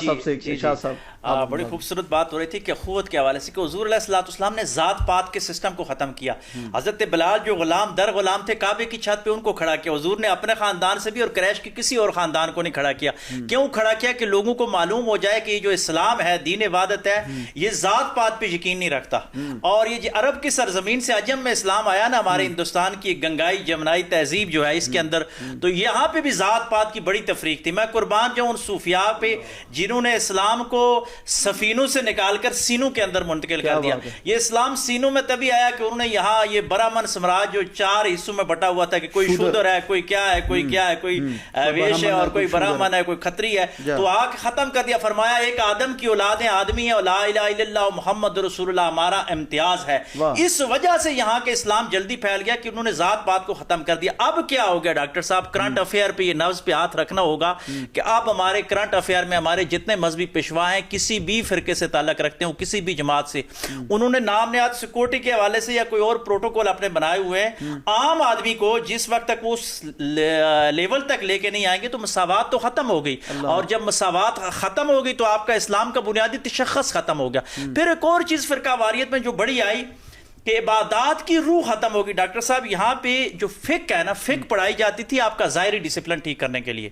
صاحب سے شاہ صاحب بڑی خوبصورت بات ہو رہی تھی کہ اخوت کے حوالے سے کہ حضور علیہ الصلوۃ والسلام نے ذات پات کے سسٹم کو ختم کیا. حضرت بلال جو غلام در غلام تھے کعبے کی چھت پہ ان کو کھڑا کیا. حضور نے اپنے خاندان سے بھی اور قریش کی کسی اور خاندان کو نہیں کھڑا کیا. کیوں کھڑا کیا؟ کہ لوگوں کو معلوم ہو جائے کہ یہ جو اسلام ہے دین عبادت ہے یہ ذات پات پہ یقین نہیں رکھتا. اور یہ جو عرب کی سرزمین سے عجم میں اسلام آیا نا ہمارے ہندوستان کی گنگائی جمنائی تہذیب جو ہے اس کے اندر تو یہاں پہ بھی ذات پات کی بڑی تفریق تھی. میں قربان جاؤں ان صوفیاء پہ جنہوں نے اسلام کو سفینوں سے نکال کر سینوں کے اندر منتقل کر دیا. یہ اسلام سینوں میں تبھی آیا کہ انہوں نے یہاں یہ برہمن سمراج جو 4 حصوں میں بٹا ہوا تھا کہ کوئی شودر ہے کوئی کیا ہے کوئی کیا ہے کوئی ویش ہے اور کوئی برہمن ہے کوئی کھتری ہے تو آ کے ختم کر دیا. فرمایا ایک آدم کی اولاد ہیں آدمی ہے لا الہ الا اللہ محمد رسول اللہ ہمارا امتیاز ہے. اس وجہ سے یہاں کے اسلام جلدی پھیل گیا کہ انہوں نے ذات پات کو ختم کر دیا. اب کیا ہو گیا ڈاکٹر صاحب؟ کرنٹ افیئر پہ یہ نبض پہ ہاتھ رکھنا ہوگا کہ اب ہمارے کرنٹ افیئر میں ہمارے جتنے مذہبی پیشوا ہیں کسی بھی فرقے سے تعلق رکھتے ہوں کسی بھی جماعت سے انہوں نے نام نہاد سیکورٹی کے حوالے سے یا کوئی اور پروٹوکول اپنے بنائے ہوئے ہیں. عام آدمی کو جس وقت تک وہ اس لیول تک لے کے نہیں آئیں گے تو مساوات تو ختم ہو گئی اور جب مساوات ختم ہو گئی تو آپ کا اسلام کا بنیادی تشخص ختم ہو گیا. پھر ایک اور چیز فرقہ واریت میں جو بڑی آئی کہ عبادات کی روح ختم ہوگی. ڈاکٹر صاحب یہاں پہ جو فقہ ہے نا فقہ پڑھائی جاتی تھی آپ کا ظاہری ڈسپلن ٹھیک کرنے کے لیے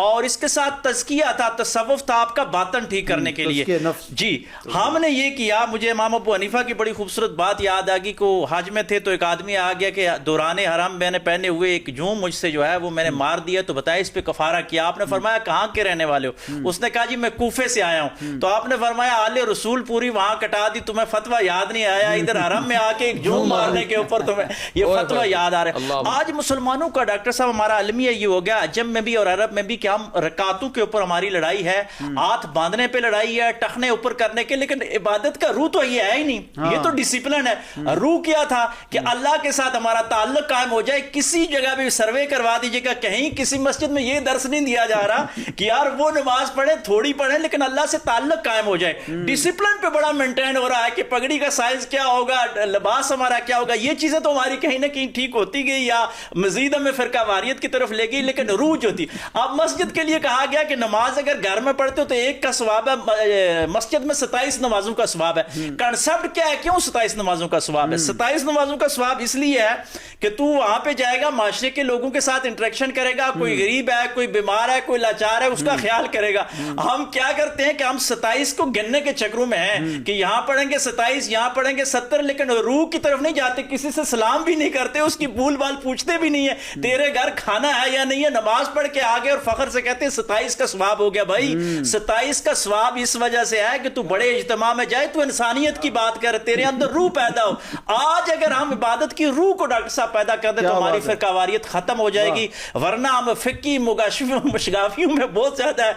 اور اس کے ساتھ تزکیہ تھا تصوف تھا آپ کا باطن ٹھیک کرنے کے لیے. جی ہم نے یہ کیا. مجھے امام ابو حنیفہ کی بڑی خوبصورت بات یاد آ گئی کہ وہ حج میں تھے تو ایک آدمی آ گیا کہ دوران حرم میں نے پہنے ہوئے ایک جوم مجھ سے جو ہے وہ میں نے مار دیا تو بتایا اس پہ کفارہ کیا. آپ نے فرمایا کہاں کے رہنے والے ہو؟ اس نے کہا جی میں کوفے سے آیا ہوں. تو آپ نے فرمایا آل رسول پوری وہاں کٹا دی تمہیں فتویٰ یاد نہیں آیا ادھر حرم میں آ کے ایک جوم مارنے کے اوپر تمہیں یہ فتویٰ یاد آ رہا ہے. آج مسلمانوں کا ڈاکٹر صاحب ہمارا المیہ یہ ہو گیا عجم میں بھی اور عرب میں بھی کہ ہم رکعتوں کے اوپر ہماری لڑائی ہے ہاتھ باندھنے پہ لڑائی ہے ٹخنے اوپر کرنے کے لیکن عبادت کا روح تو یہ ہے ہی نہیں. یہ تو ڈسپلن ہے. روح کیا تھا کہ اللہ کے ساتھ ہمارا تعلق قائم ہو جائے. کسی جگہ بھی سروے کروا دیجیے گا کہیں کسی مسجد میں یہ درس نہیں دیا جا رہا کہ یار وہ نماز پڑھیں تھوڑی پڑھیں لیکن اللہ سے تعلق قائم ہو جائے. ڈسپلن پہ بڑا مینٹین ہو رہا ہے کہ پگڑی کا سائز کیا ہوگا لباس ہمارا کیا ہوگا. یہ چیزیں تو ہماری کہیں نہ کہیں ٹھیک ہوتی گئی یا مزید ہمیں فرقہ واریت کی طرف لے گئی لیکن روح جو تھی. اب مسجد کے لیے کہا گیا کہ نماز اگر گھر میں پڑھتے ہو تو ایک کا ثواب ہے مسجد میں 27 نمازوں کا ثواب ہے. کنسپٹ کیا ہے کیوں 27 نمازوں کا ثواب ہے؟ 27 نمازوں کا ثواب اس لیے ہے کہ تو وہاں پہ جائے گا معاشرے کے لوگوں کے ساتھ انٹریکشن کرے گا. کوئی غریب ہے کوئی بیمار ہے کوئی لاچار ہے اس کا خیال کرے گا. ہم کیا کرتے ہیں کہ ہم 27 کو گننے کے چکروں میں ہیں کہ یہاں پڑھیں گے 27 یہاں پڑھیں گے 70 لیکن روح کی طرف نہیں جاتے. کسی سے سلام بھی نہیں کرتے اس کی بول بال پوچھتے بھی نہیں ہے تیرے گھر کھانا ہے یا نہیں ہے. نماز پڑھ کے آگے اور فخر سے کہتے ہیں 27 کا ثواب ہو گیا. بھائی 27 کا ثواب اس وجہ سے ہے کہ تو بڑے اجتماع میں جائے تو انسانیت کی بات کر تیرے اندر روح پیدا ہو. آج اگر ہم عبادت کی روح کو ڈاکٹر صاحب پیدا کر دیں تو ہماری فرقہ واریت ختم ہو جائے گی. ورنہ ہم فقی مشگافیوں میں بہت زیادہ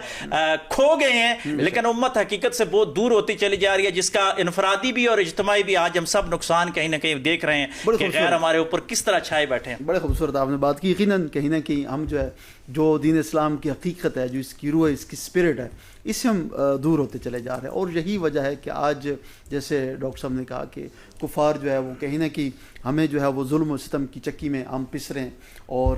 کھو گئے ہیں لیکن امت حقیقت سے بہت دور ہوتی چلی جا رہی ہے جس کا انفرادی بھی اور اجتماعی بھی آج ہم سب نقصان کہیں نہ کہیں دیکھ رہے ہیں کہ غیر ہمارے اوپر کس طرح چھائے بیٹھے ہیں. بڑے خوبصورت آپ نے بات کی. یقیناً کہیں نہ کہیں ہم جو ہے جو دین اسلام کی حقیقت ہے جو اس کی روح ہے اس کی اسپرٹ ہے اس سے ہم دور ہوتے چلے جا رہے ہیں. اور یہی وجہ ہے کہ آج جیسے ڈاکٹر صاحب نے کہا کہ کفار جو ہے وہ کہیں نہ کہیں ہمیں جو ہے وہ ظلم و ستم کی چکی میں ہم پس رہے ہیں اور